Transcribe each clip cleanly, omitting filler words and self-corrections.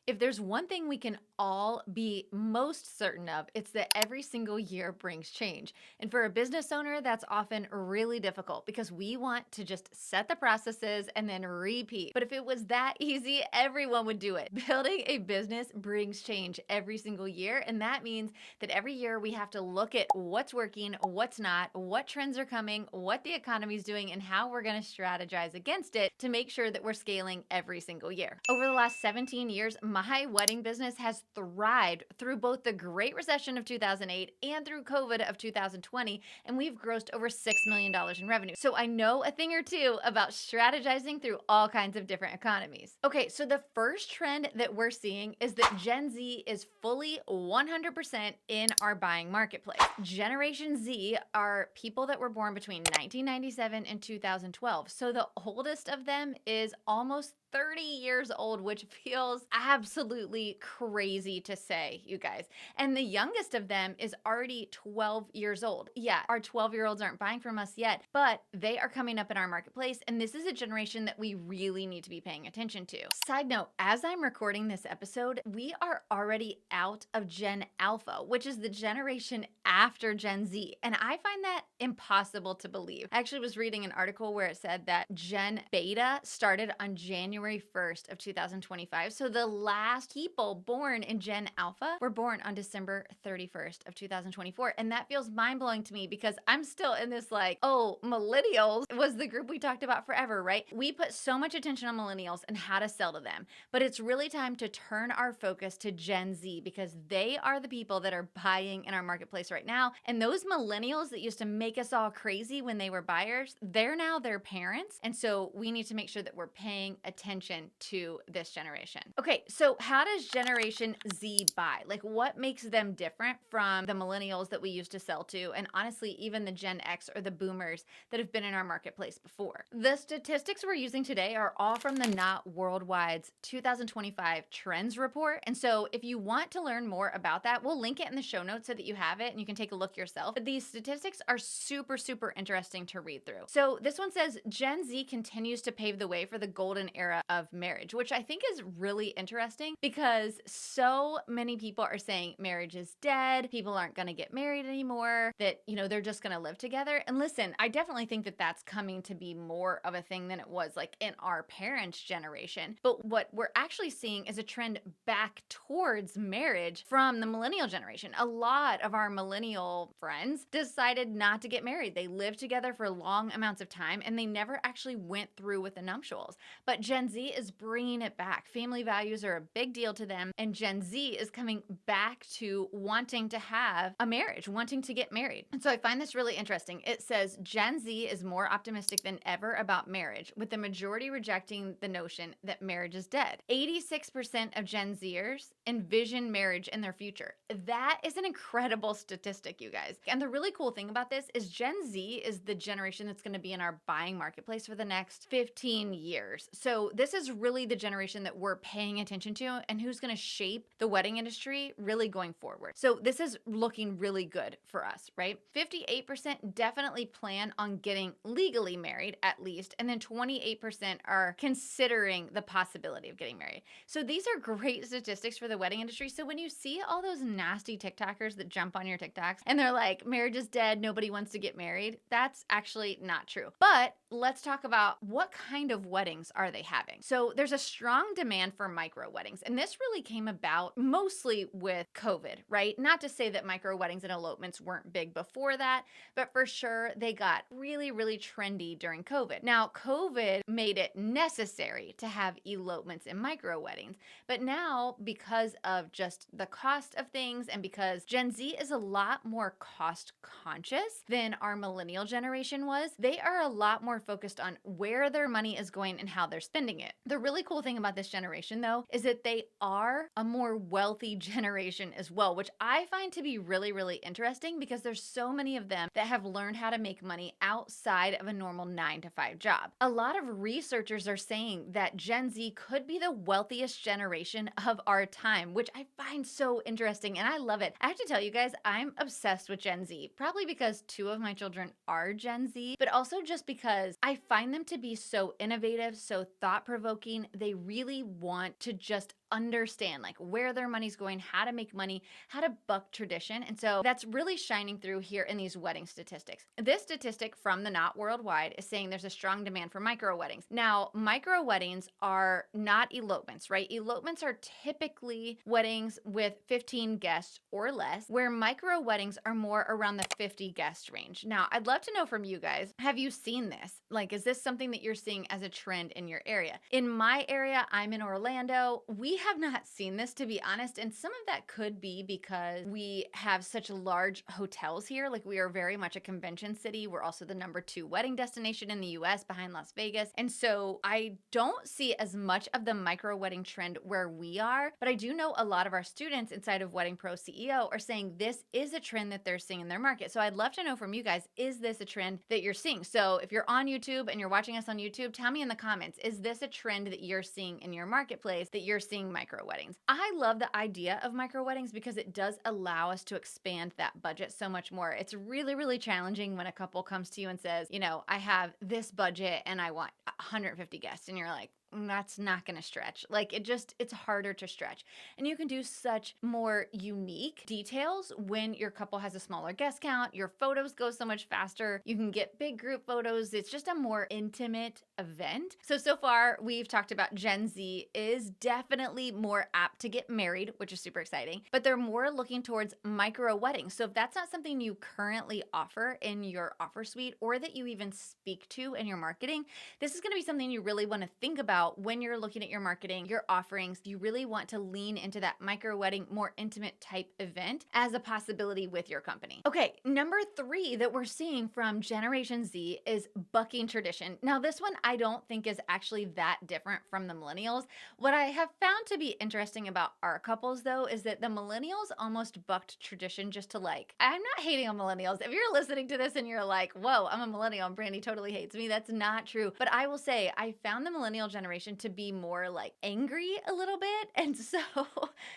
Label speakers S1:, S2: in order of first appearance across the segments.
S1: If there's one thing we can all be most certain of, it's that every single year brings change. And for a business owner, that's often really difficult because we want to just set the processes and then repeat. But if it was that easy, everyone would do it. Building a business brings change every single year. And that means that every year we have to look at what's working, what's not, what trends are coming, what the economy's doing, and how we're going to strategize against it to make sure that we're scaling every single year. Over the last 17 years, my wedding business has thrived through both the Great Recession of 2008 and through COVID of 2020, and we've grossed over $6 million in revenue. So I know a thing or two about strategizing through all kinds of different economies. Okay, so the first trend that we're seeing is that Gen Z is fully 100% in our buying marketplace. Generation Z are people that were born between 1997 and 2012. So the oldest of them is almost 30 years old, which feels absolutely crazy to say, you guys. And the youngest of them is already 12 years old. Yeah, our 12-year-olds aren't buying from us yet, but they are coming up in our marketplace. And this is a generation that we really need to be paying attention to. Side note, as I'm recording this episode, we are already out of Gen Alpha, which is the generation after Gen Z. And I find that impossible to believe. I actually was reading an article where it said that Gen Beta started on January 1st of 2025. So the last people born in Gen Alpha were born on December 31st of 2024. And that feels mind-blowing to me because I'm still in this like, oh, millennials was the group we talked about forever, right? We put so much attention on millennials and how to sell to them. But it's really time to turn our focus to Gen Z because they are the people that are buying in our marketplace right now. And those millennials that used to make us all crazy when they were buyers, they're now their parents. And so we need to make sure that we're paying attention to this generation. Okay, so how does Generation Z buy? Like what makes them different from the millennials that we used to sell to? And honestly, even the Gen X or the boomers that have been in our marketplace before. The statistics we're using today are all from the Not Worldwide's 2025 Trends Report. And so if you want to learn more about that, we'll link it in the show notes so that you have it and you can take a look yourself. But these statistics are super, super interesting to read through. So this one says Gen Z continues to pave the way for the golden era of marriage, which I think is really interesting because so many people are saying marriage is dead, people aren't going to get married anymore, that, they're just going to live together. And listen, I definitely think that that's coming to be more of a thing than it was like in our parents' generation. But what we're actually seeing is a trend back towards marriage from the millennial generation. A lot of our millennial friends decided not to get married. They lived together for long amounts of time and they never actually went through with the nuptials. But Gen Z is bringing it back. Family values are a big deal to them, and Gen Z is coming back to wanting to have a marriage, wanting to get married. And so I find this really interesting. It says Gen Z is more optimistic than ever about marriage, with the majority rejecting the notion that marriage is dead. 86% of Gen Zers envision marriage in their future. That is an incredible statistic, you guys. And the really cool thing about this is Gen Z is the generation that's going to be in our buying marketplace for the next 15 years. So this is really the generation that we're paying attention to and who's going to shape the wedding industry really going forward. So this is looking really good for us, right? 58% definitely plan on getting legally married at least, and then 28% are considering the possibility of getting married. So these are great statistics for the wedding industry. So when you see all those nasty TikTokers that jump on your TikToks and they're like, marriage is dead, nobody wants to get married, that's actually not true. But let's talk about what kind of weddings are they having. So there's a strong demand for micro weddings, and this really came about mostly with COVID, right? Not to say that micro weddings and elopements weren't big before that, but for sure they got really, really trendy during COVID. Now, COVID made it necessary to have elopements and micro weddings, but now because of just the cost of things and because Gen Z is a lot more cost conscious than our millennial generation was, they are a lot more focused on where their money is going and how they're spending it. The really cool thing about this generation, though, is that they are a more wealthy generation as well, which I find to be really, really interesting because there's so many of them that have learned how to make money outside of a normal 9-to-5 job. A lot of researchers are saying that Gen Z could be the wealthiest generation of our time, which I find so interesting and I love it. I have to tell you guys, I'm obsessed with Gen Z, probably because 2 of my children are Gen Z, but also just because I find them to be so innovative, so thought-provoking. They really want to just understand like where their money's going, how to make money, how to buck tradition. And so that's really shining through here in these wedding statistics. This statistic from the Knot Worldwide is saying there's a strong demand for micro weddings. Now, micro weddings are not elopements, right? Elopements are typically weddings with 15 guests or less, where micro weddings are more around the 50 guest range. Now, I'd love to know from you guys, have you seen this? Like, is this something that you're seeing as a trend in your area? In my area, I'm in Orlando. We have not seen this, to be honest, and some of that could be because we have such large hotels here. Like, we are very much a convention city. We're also the #2 wedding destination in the US behind Las Vegas. And so I don't see as much of the micro wedding trend where we are, but I do know a lot of our students inside of Wedding Pro CEO are saying this is a trend that they're seeing in their market. So I'd love to know from you guys, is this a trend that you're seeing? So if you're on YouTube and you're watching us on YouTube, tell me in the comments, is this a trend that you're seeing in your marketplace, that you're seeing micro weddings? I love the idea of micro weddings because it does allow us to expand that budget so much more. It's really, really challenging when a couple comes to you and says, you know, I have this budget and I want 150 guests. And you're like, that's not going to stretch. Like it's harder to stretch. And you can do such more unique details when your couple has a smaller guest count. Your photos go so much faster. You can get big group photos. It's just a more intimate event. So far we've talked about Gen Z is definitely more apt to get married, which is super exciting, but they're more looking towards micro weddings. So if that's not something you currently offer in your offer suite or that you even speak to in your marketing, this is going to be something you really want to think about when you're looking at your marketing, your offerings. You really want to lean into that micro wedding, more intimate type event as a possibility with your company. Okay, number 3 that we're seeing from Generation Z is bucking tradition. Now, this one I don't think is actually that different from the millennials. What I have found to be interesting about our couples, though, is that the millennials almost bucked tradition just to like, I'm not hating on millennials. If you're listening to this and you're like, whoa, I'm a millennial and Brandy totally hates me, that's not true. But I will say, I found the millennial generation to be more like angry a little bit. And so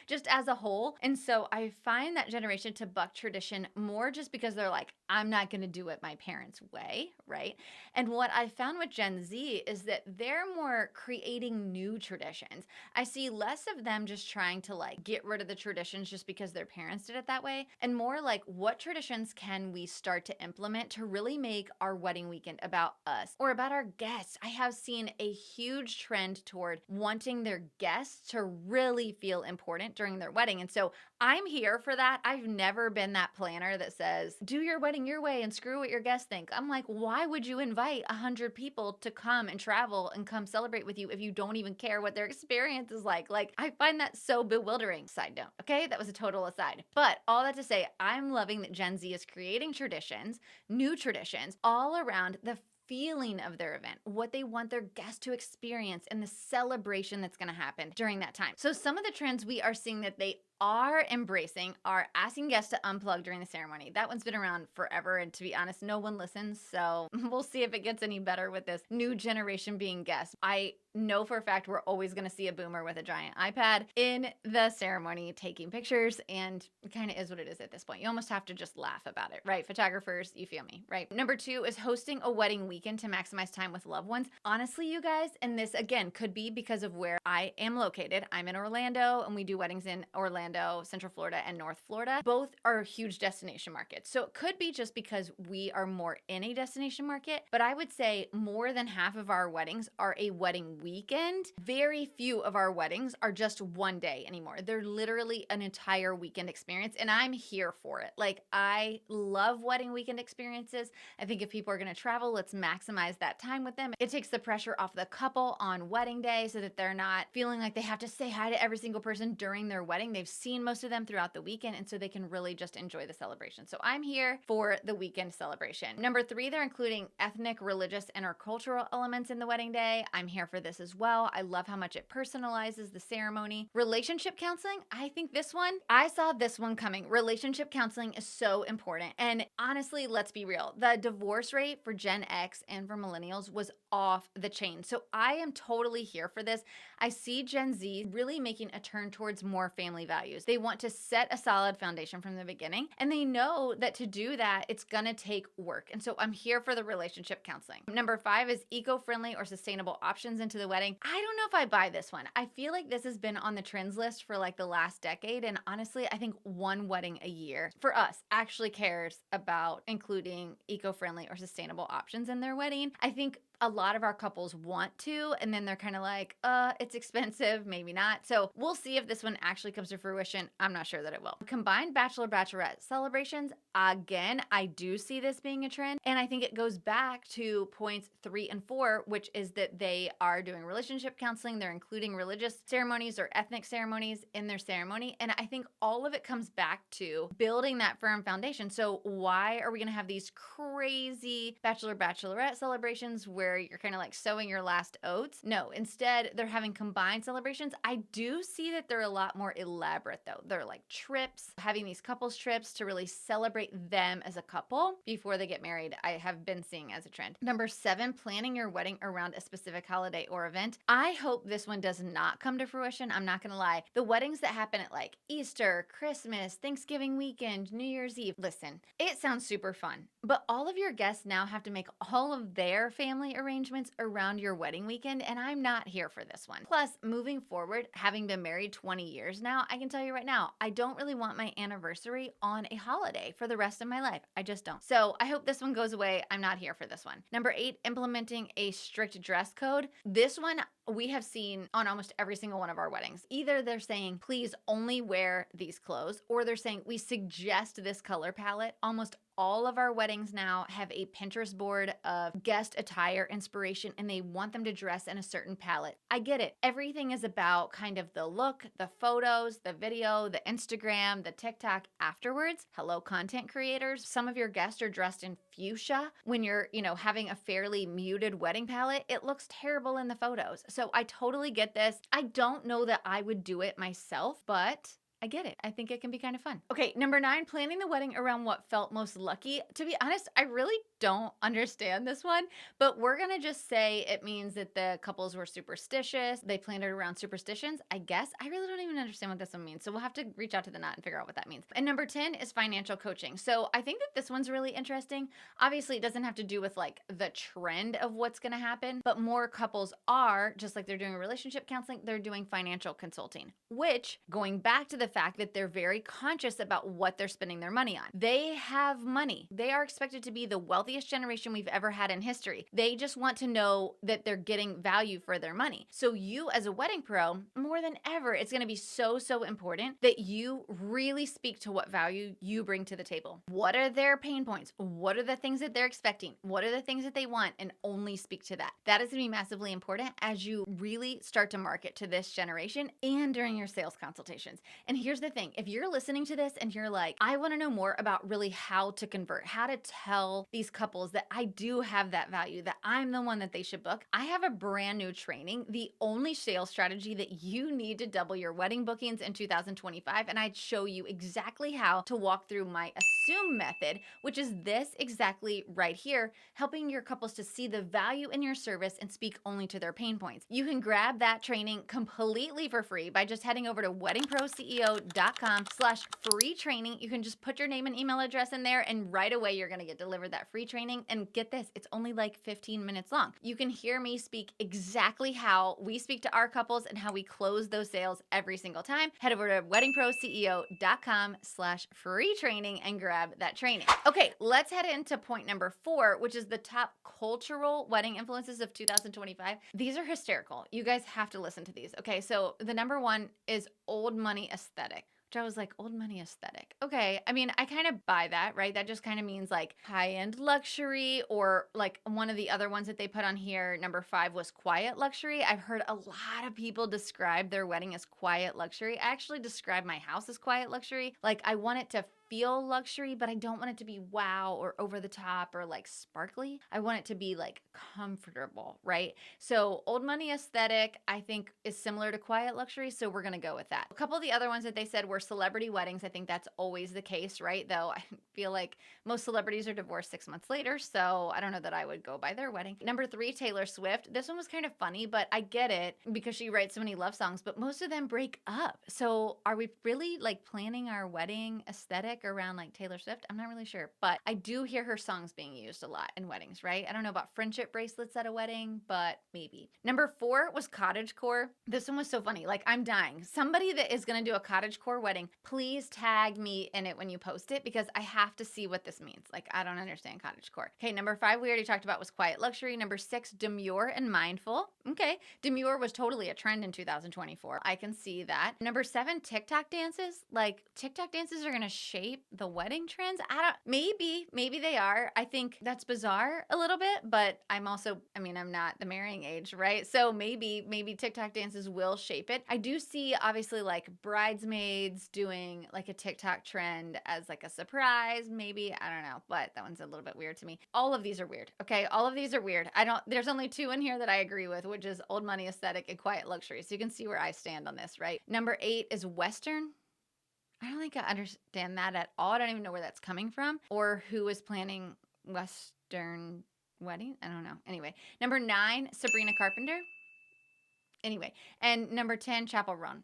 S1: just as a whole. And so I find that generation to buck tradition more just because they're like, I'm not going to do it my parents' way, right? And what I found with Gen Z is that they're more creating new traditions. I see less of them just trying to like get rid of the traditions just because their parents did it that way, and more like what traditions can we start to implement to really make our wedding weekend about us or about our guests. I have seen a huge trend toward wanting their guests to really feel important during their wedding. And so I'm here for that. I've never been that planner that says, do your wedding your way and screw what your guests think. I'm like, why would you invite 100 people to come and travel and come celebrate with you if you don't even care what their experience is like? Like, I find that so bewildering. Side note, okay? That was a total aside. But all that to say, I'm loving that Gen Z is creating traditions, new traditions, all around the feeling of their event, what they want their guests to experience, and the celebration that's going to happen during that time. So some of the trends we are seeing that they are embracing are asking guests to unplug during the ceremony. That one's been around forever, and to be honest, no one listens, so we'll see if it gets any better with this new generation being guests. I know for a fact we're always going to see a boomer with a giant iPad in the ceremony taking pictures, and it kind of is what it is at this point. You almost have to just laugh about it, right? Photographers, you feel me, right? Number 2 is hosting a wedding weekend to maximize time with loved ones. Honestly, you guys, and this again could be because of where I am located. I'm in Orlando, and we do weddings in Orlando, Central Florida, and North Florida. Both are huge destination markets. So it could be just because we are more in a destination market, but I would say more than half of our weddings are a wedding weekend. Very few of our weddings are just one day anymore. They're literally an entire weekend experience, and I'm here for it. Like, I love wedding weekend experiences. I think if people are going to travel, let's maximize that time with them. It takes the pressure off the couple on wedding day so that they're not feeling like they have to say hi to every single person during their wedding. They've seen most of them throughout the weekend, and so they can really just enjoy the celebration. So I'm here for the weekend celebration. Number 3, they're including ethnic, religious, and or cultural elements in the wedding day. I'm here for this as well. I love how much it personalizes the ceremony. Relationship counseling, I think I saw this one coming. Relationship counseling is so important. And honestly, let's be real. The divorce rate for Gen X and for millennials was off the chain. So I am totally here for this. I see Gen Z really making a turn towards more family values. values. They want to set a solid foundation from the beginning, and they know that to do that, it's gonna take work. And so I'm here for the relationship counseling. Number 5 is eco-friendly or sustainable options into the wedding. I don't know if I buy this one. I feel like this has been on the trends list for like the last decade, and honestly, I think one wedding a year for us actually cares about including eco-friendly or sustainable options in their wedding. I think a lot of our couples want to, and then they're kind of like, it's expensive, maybe not. So we'll see if this one actually comes to fruition. I'm not sure that it will. Combined bachelor-bachelorette celebrations, again, I do see this being a trend. And I think it goes back to points 3 and 4, which is that they are doing relationship counseling. They're including religious ceremonies or ethnic ceremonies in their ceremony. And I think all of it comes back to building that firm foundation. So why are we going to have these crazy bachelor-bachelorette celebrations where you're kind of like sowing your last oats? No, instead they're having combined celebrations. I do see that they're a lot more elaborate though. They're like trips, having these couples trips to really celebrate them as a couple before they get married. I have been seeing as a trend. Number 7, planning your wedding around a specific holiday or event. I hope this one does not come to fruition. I'm not gonna lie. The weddings that happen at like Easter, Christmas, Thanksgiving weekend, New Year's Eve. Listen, it sounds super fun, but all of your guests now have to make all of their family arrangements around your wedding weekend, and I'm not here for this one. Plus, moving forward, having been married 20 years now, I can tell you right now, I don't really want my anniversary on a holiday for the rest of my life. I just don't. So I hope this one goes away. I'm not here for this one. Number 8, implementing a strict dress code. This one we have seen on almost every single one of our weddings. Either they're saying, please only wear these clothes, or they're saying, we suggest this color palette. Almost all of our weddings now have a Pinterest board of guest attire inspiration, and they want them to dress in a certain palette. I get it. Everything is about kind of the look, the photos, the video, the Instagram, the TikTok afterwards. Hello, content creators. Some of your guests are dressed in fuchsia when you're, having a fairly muted wedding palette. It looks terrible in the photos. So I totally get this. I don't know that I would do it myself, but I get it. I think it can be kind of fun. Okay, number 9, planning the wedding around what felt most lucky. To be honest, I really don't understand this one, but we're going to just say it means that the couples were superstitious. They planned it around superstitions, I guess. I really don't even understand what this one means. So we'll have to reach out to the knot and figure out what that means. And number 10 is financial coaching. So I think that this one's really interesting. Obviously, it doesn't have to do with like the trend of what's going to happen, but more couples are, just like they're doing relationship counseling, they're doing financial consulting, which, going back to the fact that they're very conscious about what they're spending their money on. They have money. They are expected to be the wealthiest generation we've ever had in history. They just want to know that they're getting value for their money. So you as a wedding pro, more than ever, it's going to be so important that you really speak to what value you bring to the table. What are their pain points? What are the things that they're expecting? What are the things that they want? And only speak to that. That is going to be massively important as you really start to market to this generation and during your sales consultations. And here's the thing, if you're listening to this and you're like, I want to know more about really how to convert, how to tell these couples that I do have that value, that I'm the one that they should book, I have a brand new training, the only sales strategy that you need to double your wedding bookings in 2025. And I'd show you exactly how to walk through my assume method, which is this exactly right here, helping your couples to see the value in your service and speak only to their pain points. You can grab that training completely for free by just heading over to weddingproceo.com/free training. You can just put your name and email address in there, and right away you're going to get delivered that free training. And get this, it's only like 15 minutes long. You can hear me speak exactly how we speak to our couples and how we close those sales every single time. Head over to weddingproceo.com/free training and grab that training. Okay, let's head into point number 4, which is the top cultural wedding influences of 2025. These are hysterical. You guys have to listen to these. Okay, so the number 1 is old money aesthetic, which I was like, old money aesthetic. Okay, I mean, I kind of buy that, right? That just kind of means like high-end luxury, or like one of the other ones that they put on here, number 5, was quiet luxury. I've heard a lot of people describe their wedding as quiet luxury. I actually describe my house as quiet luxury. Like, I want it to feel luxury, but I don't want it to be wow or over the top or like sparkly. I want it to be like comfortable, right? So Old Money aesthetic, I think, is similar to quiet luxury. So we're going to go with that. A couple of the other ones that they said were celebrity weddings. I think that's always the case, right? Though I feel like most celebrities are divorced 6 months later. So I don't know that I would go by their wedding. Number 3, Taylor Swift. This one was kind of funny, but I get it because she writes so many love songs, but most of them break up. So are we really like planning our wedding aesthetic around like Taylor Swift? I'm not really sure, but I do hear her songs being used a lot in weddings, right? I don't know about friendship bracelets at a wedding, but maybe. Number 4 was cottagecore. This one was so funny. Like, I'm dying. Somebody that is going to do a cottagecore wedding, please tag me in it when you post it because I have to see what this means. Like, I don't understand cottagecore. Okay, number 5 we already talked about was quiet luxury. Number 6, demure and mindful. Okay, demure was totally a trend in 2024. I can see that. Number 7, TikTok dances. Like, TikTok dances are going to shape the wedding trends. Maybe they are. I think that's bizarre a little bit, but I'm not the marrying age, right? So maybe TikTok dances will shape it. I do see obviously like bridesmaids doing like a TikTok trend as like a surprise, maybe. I don't know, but that one's a little bit weird to me. All of these are weird. Okay. All of these are weird. There's only 2 in here that I agree with, which is Old Money aesthetic and quiet luxury. So you can see where I stand on this, right? Number 8 is Western. I don't think I understand that at all. I don't even know where that's coming from or who is planning Western wedding. I don't know. Anyway, number 9, Sabrina Carpenter. Anyway, and number 10, Chapel Roan.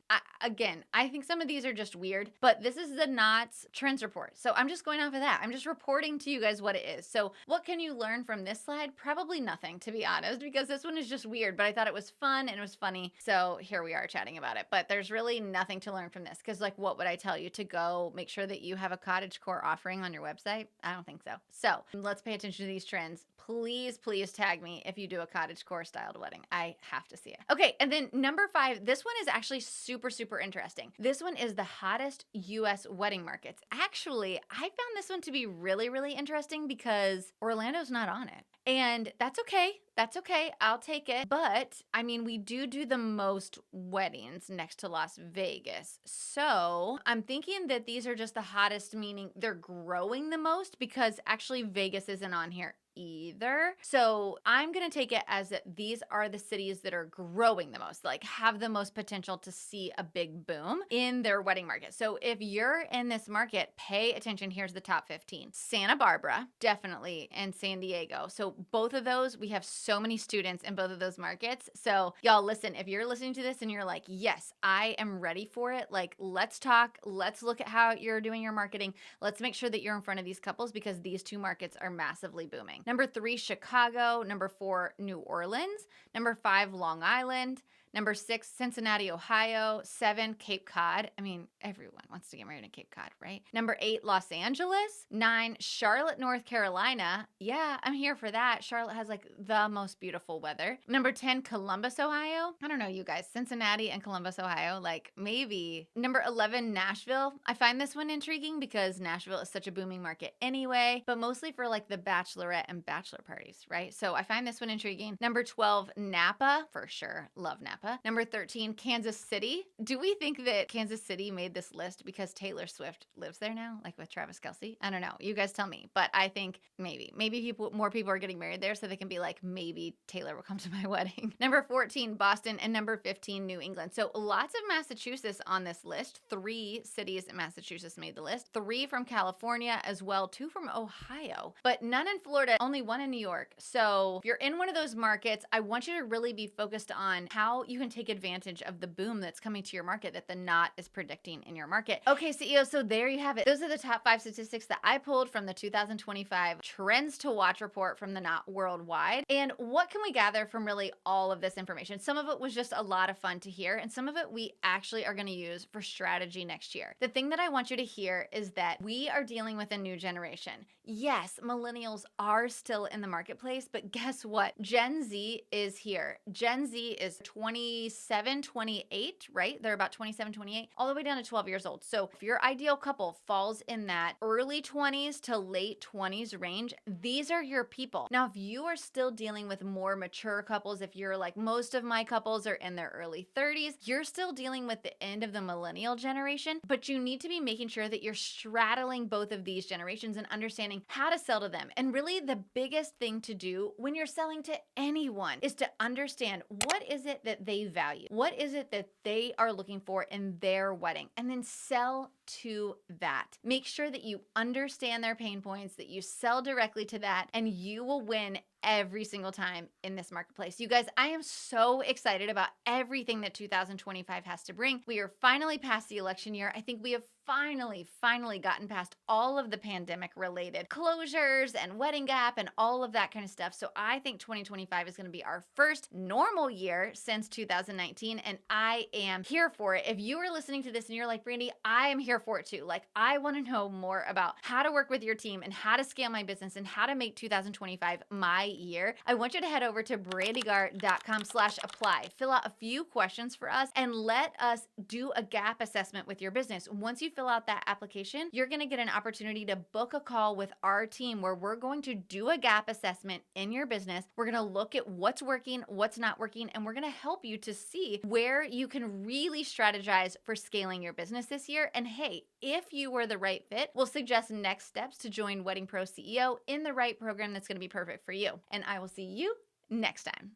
S1: I think some of these are just weird, but this is the Knots Trends Report. So I'm just going off of that. I'm just reporting to you guys what it is. So what can you learn from this slide? Probably nothing, to be honest, because this one is just weird, but I thought it was fun and it was funny. So here we are chatting about it, but there's really nothing to learn from this because like, what would I tell you to go make sure that you have a cottagecore offering on your website? I don't think so. So let's pay attention to these trends. Please tag me if you do a cottagecore styled wedding. I have to see it. Okay. And then number 5, this one is actually super interesting. This one is the hottest US wedding markets. Actually, I found this one to be really interesting because Orlando's not on it. And that's okay. That's okay. I'll take it. But I mean, we do the most weddings next to Las Vegas. So I'm thinking that these are just the hottest, meaning they're growing the most because actually Vegas isn't on here either. So I'm going to take it as that these are the cities that are growing the most, like have the most potential to see a big boom in their wedding market. So if you're in this market, pay attention. Here's the top 15. Santa Barbara, definitely, and San Diego. So both of those, we have so many students in both of those markets. So y'all listen, if you're listening to this and you're like, yes, I am ready for it. Like, let's talk. Let's look at how you're doing your marketing. Let's make sure that you're in front of these couples because these 2 markets are massively booming. Number 3, Chicago. Number 4, New Orleans. Number 5, Long Island. Number 6, Cincinnati, Ohio. 7, Cape Cod. I mean, everyone wants to get married in Cape Cod, right? Number 8, Los Angeles. 9, Charlotte, North Carolina. Yeah, I'm here for that. Charlotte has like the most beautiful weather. Number 10, Columbus, Ohio. I don't know, you guys. Cincinnati and Columbus, Ohio. Like maybe. Number 11, Nashville. I find this one intriguing because Nashville is such a booming market anyway, but mostly for like the bachelorette and bachelor parties, right? So I find this one intriguing. Number 12, Napa. For sure. Love Napa. Number 13, Kansas City. Do we think that Kansas City made this list because Taylor Swift lives there now, like with Travis Kelce? I don't know. You guys tell me. But I think maybe more people are getting married there so they can be like, maybe Taylor will come to my wedding. Number 14, Boston, and number 15, New England. So lots of Massachusetts on this list. 3 cities in Massachusetts made the list. 3 from California as well. 2 from Ohio, but none in Florida, only 1 in New York. So if you're in one of those markets, I want you to really be focused on how you can take advantage of the boom that's coming to your market that the Knot is predicting in your market. Okay, CEO, so there you have it. Those are the top 5 statistics that I pulled from the 2025 Trends to Watch report from the Knot Worldwide. And what can we gather from really all of this information? Some of it was just a lot of fun to hear, and some of it we actually are going to use for strategy next year. The thing that I want you to hear is that we are dealing with a new generation. Yes, millennials are still in the marketplace, but guess what? Gen Z is here. Gen Z is 20 27, 28, right? They're about 27, 28, all the way down to 12 years old. So if your ideal couple falls in that early 20s to late 20s range, these are your people. Now, if you are still dealing with more mature couples, if you're like most of my couples are in their early 30s, you're still dealing with the end of the millennial generation, but you need to be making sure that you're straddling both of these generations and understanding how to sell to them. And really the biggest thing to do when you're selling to anyone is to understand what is it that they value? What is it that they are looking for in their wedding? And then sell to that. Make sure that you understand their pain points, that you sell directly to that, and you will win every single time in this marketplace. You guys, I am so excited about everything that 2025 has to bring. We are finally past the election year. I think we have finally gotten past all of the pandemic related closures and wedding gap and all of that kind of stuff. So I think 2025 is going to be our first normal year since 2019, and I am here for it. If you are listening to this and you're like, Brandy, I am here for it too. Like, I want to know more about how to work with your team and how to scale my business and how to make 2025 my year. I want you to head over to brandygar.com/apply. Fill out a few questions for us and let us do a gap assessment with your business. Once you fill out that application, you're going to get an opportunity to book a call with our team where we're going to do a gap assessment in your business. We're going to look at what's working, what's not working, and we're going to help you to see where you can really strategize for scaling your business this year. And hey, if you were the right fit, we'll suggest next steps to join Wedding Pro CEO in the right program that's going to be perfect for you. And I will see you next time.